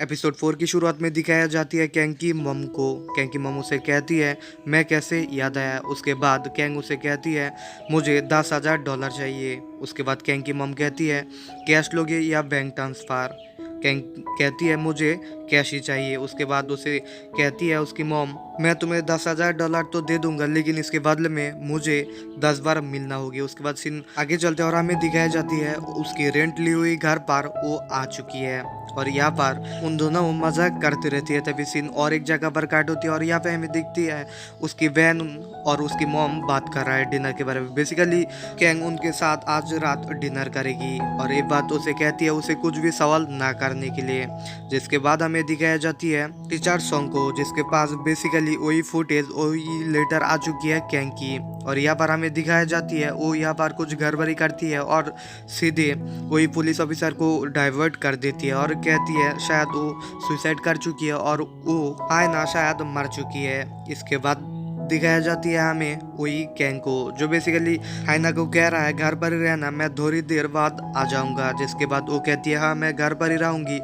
Episode 4 की शुरुआत में दिखाया जाती है कैंग की मम को। कैंग की मम उसे कहती है मैं कैसे याद आया। उसके बाद कैंग उसे कहती है मुझे $10,000 चाहिए। उसके बाद कैंग की मम कहती है कैश लोगे या बैंक ट्रांसफ़र। कैंग कहती है मुझे कैश ही चाहिए। उसके बाद उसे कहती है उसकी मॉम मैं तुम्हें $10,000 तो दे दूंगा लेकिन इसके बदले में मुझे 10 बार मिलना होगी। उसके बाद सीन आगे चलते और हमें दिखाई जाती है उसकी रेंट ली हुई घर पर वो आ चुकी है और यहाँ पर उन दोनों मजाक करते रहती है। तभी सीन और एक जगह पर काट होती है और यहाँ पे हमें दिखती है उसकी बहन और उसकी मॉम बात कर रहा है डिनर के बारे में। बेसिकली कैंग उनके साथ आज रात डिनर करेगी और एक बात उसे कहती है उसे कुछ भी सवाल ना करने के लिए। जिसके बाद हमें दिखाई जाती है टीचर सॉन्ग को जिसके पास बेसिकली वही फुटेज वही लेटर आ चुकी है कैंग की। और यहाँ पर हमें दिखाई जाती है वो यहाँ पर कुछ गड़बड़ी करती है और सीधे वही पुलिस ऑफिसर को डाइवर्ट कर देती है और कहती है शायद वो सुसाइड कर चुकी है और वो आयना शायद मर चुकी है। इसके बाद दिखाया जाती है हमें वही कैंग को जो बेसिकली हाइना को कह रहा है घर पर ही रहना, मैं थोड़ी देर बाद आ जाऊंगा। जिसके बाद वो कहती है हाँ मैं घर पर ही रहूंगी।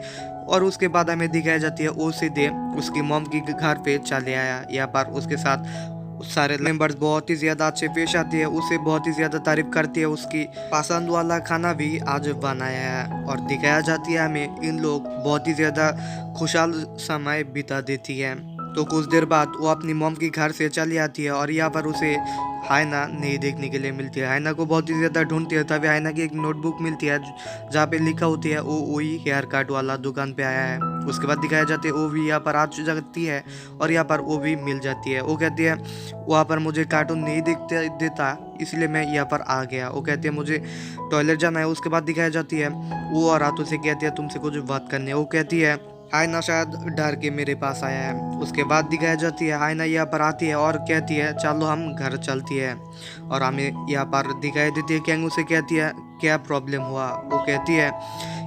और उसके बाद हमें दिखाई जाती है वो सीधे उसकी मॉम की घर पे चले आया। यहाँ पर उसके साथ सारे मेंबर्स बहुत ही ज्यादा अच्छे पेश आती है, उसे बहुत ही ज्यादा तारीफ करती है, उसकी पसंद वाला खाना भी आज बनाया है। और दिखाया जाती है हमें इन लोग बहुत ही ज्यादा खुशहाल समय बिता देती है। तो कुछ देर बाद वो अपनी मॉम की घर से चली आती है और यहाँ पर उसे हाइना नहीं देखने के लिए मिलती है। हाइना को बहुत ही ज़्यादा ढूंढती है तभी हाइना की एक नोटबुक मिलती है जहाँ पे लिखा होती है वो वही हेयर कट वाला दुकान पे आया है। उसके बाद दिखाया जाती है वो भी यहाँ पर आ जाती है और यहाँ पर वो भी मिल जाती है। वो कहती है वहाँ पर मुझे कार्टून नहीं देखते देता इसलिए मैं यहाँ पर आ गया। वो कहती है मुझे टॉयलेट जाना है। उसके बाद दिखाई जाती है वो और रातों से कहती है तुमसे कुछ बात करनी है। वो कहती है हाइना शायद डर के मेरे पास आया है। उसके बाद दिखाई जाती है हाइना यहाँ पर आती है और कहती है चलो हम घर चलती है। और हमें यहाँ पर दिखाई देती है कैंग उसे कहती है क्या प्रॉब्लम हुआ। वो कहती है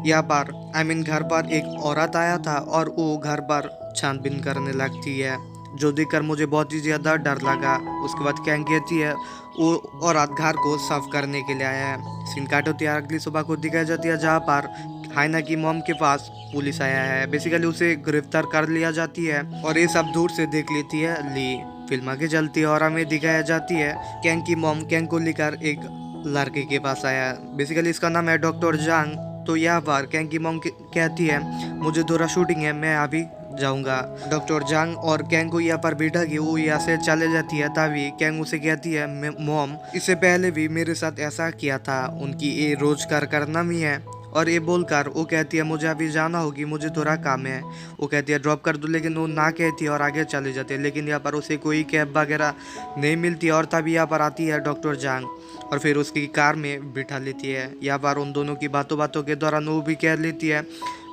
यहाँ पर घर पर एक औरत आया था और वो घर पर छानबीन करने लगती है जो देखकर मुझे बहुत ही ज़्यादा डर लगा। उसके बाद कैंग कहती है वो औरत घर को साफ करने के लिए आया है। सीन काट होती है अगली सुबह को दिखाई जाती है जहाँ पर हाइना की मॉम के पास पुलिस आया है। बेसिकली उसे गिरफ्तार कर लिया जाती है और ये सब दूर से देख लेती है ली। फिल्म आगे चलती है और हमें दिखाया जाती है कैंग की मॉम कैंग को लेकर एक लड़के के पास आया है। बेसिकली इसका नाम है डॉक्टर जांग। तो यहाँ पर कैंग की मॉम कहती है मुझे थोड़ा शूटिंग है मैं अभी जाऊंगा। डॉक्टर जांग और कैंग को यहाँ पर बैठा के वो यहाँ से चले जाती है तभी कैंग उसे कहती है मॉम इससे पहले भी मेरे साथ ऐसा किया था। उनकी ये रोजगार करना भी है और ये बोलकर वो कहती है मुझे अभी जाना होगी मुझे थोड़ा काम है। वो कहती है ड्रॉप कर दो लेकिन वो ना कहती है और आगे चले जाते हैं। लेकिन यहाँ पर उसे कोई कैब वगैरह नहीं मिलती और तभी यहाँ पर आती है डॉक्टर जांग और फिर उसकी कार में बिठा लेती है। यहाँ पर उन दोनों की बातों के दौरान वो भी कह लेती है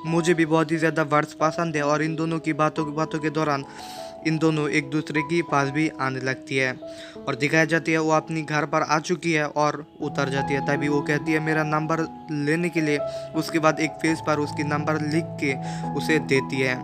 मुझे भी बहुत ही ज़्यादा वर्ड्स पसंद है। और इन दोनों की बातों के दौरान इन दोनों एक दूसरे के पास भी आने लगती है और दिखाई जाती है वो अपनी घर पर आ चुकी है और उतर जाती है। तभी वो कहती है मेरा नंबर लेने के लिए। उसके बाद एक पेज पर उसकी नंबर लिख के उसे देती है।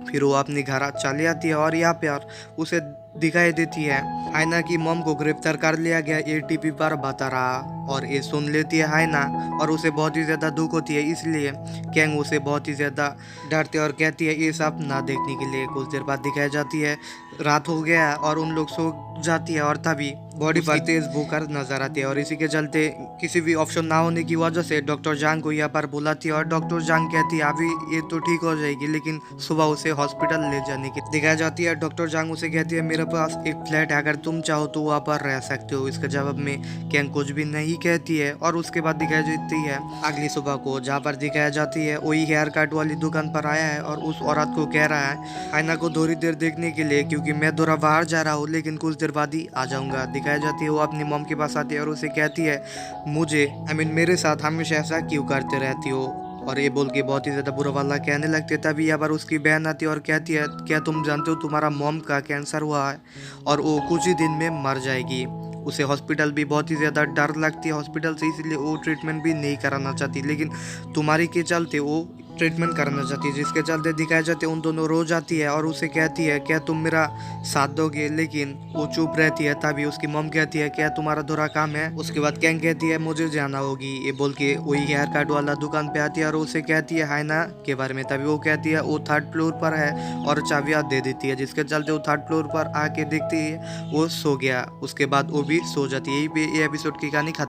फिर वो अपनी घर चली आती है और यहाँ पर उसे दिखाई देती है हाइना की मॉम को गिरफ्तार कर लिया गया ये टीवी पर बता रहा। और ये सुन लेती है हाइना और उसे बहुत ही ज़्यादा दुख होती है इसलिए कैंग उसे बहुत ही ज़्यादा डरती है और कहती है ये सब ना देखने के लिए। कुछ देर बाद दिखाई जाती है रात हो गया और उन लोग सो जाती है और तभी बॉडी पर तेज भूकर नजर आती है और इसी के चलते किसी भी ऑप्शन ना होने की वजह से डॉक्टर जांग को यहाँ पर बुलाती है और डॉक्टर जांग कहती है अभी ये तो ठीक हो जाएगी लेकिन सुबह उसे हॉस्पिटल ले जाने की दिखाई जाती है। डॉक्टर जांग उसे कहती है मेरे पास एक फ्लैट है अगर तुम चाहो तो वहाँ पर रह सकते हो। इसके जवाब में कैंग कुछ भी नहीं कहती है और उसके बाद दिखाई जाती है अगली सुबह को जहाँ पर दिखाई जाती है वही हेयर कट वाली दुकान पर आया है और उस औरत को कह रहा है हाइना को थोड़ी देर देखने के लिए क्योंकि मैं थोड़ा बाहर जा रहा हूँ लेकिन कुछ देर बाद ही आ जाऊंगा। दिखाई जाती है वो अपनी मॉम के पास आती है और उसे कहती है मुझे मेरे साथ हमेशा ऐसा क्यों करते रहती हो। और ये बोल के बहुत ही ज़्यादा बुरा वाला कहने लगते तभी यहाँ पर उसकी बहन आती है और कहती है क्या तुम जानते हो तुम्हारा मॉम का कैंसर हुआ है और वो कुछ ही दिन में मर जाएगी। उसे हॉस्पिटल भी बहुत ही ज़्यादा डर लगती है हॉस्पिटल से इसलिए वो ट्रीटमेंट भी नहीं कराना चाहती लेकिन तुम्हारी के चलते वो ट्रीटमेंट करना चाहती है, जिसके चलते दिखाया जाते उन दोनों रो जाती है और उसे कहती है क्या तुम मेरा साथ दोगे, लेकिन वो चुप रहती है। तभी उसकी मम कहती है क्या तुम्हारा थोड़ा काम है। उसके बाद कैंग कहती है मुझे जाना होगी, ये बोल के वही हेयर कट वाला दुकान पे आती है और उसे कहती है हाइना के बारे में। तभी वो कहती है वो 3rd फ्लोर पर है और चाबियां दे देती है, जिसके चलते वो 3rd फ्लोर पर आके देखती है वो सो गया। उसके बाद वो भी सो जाती है। यही पे ये एपिसोड की कहानी खत्म।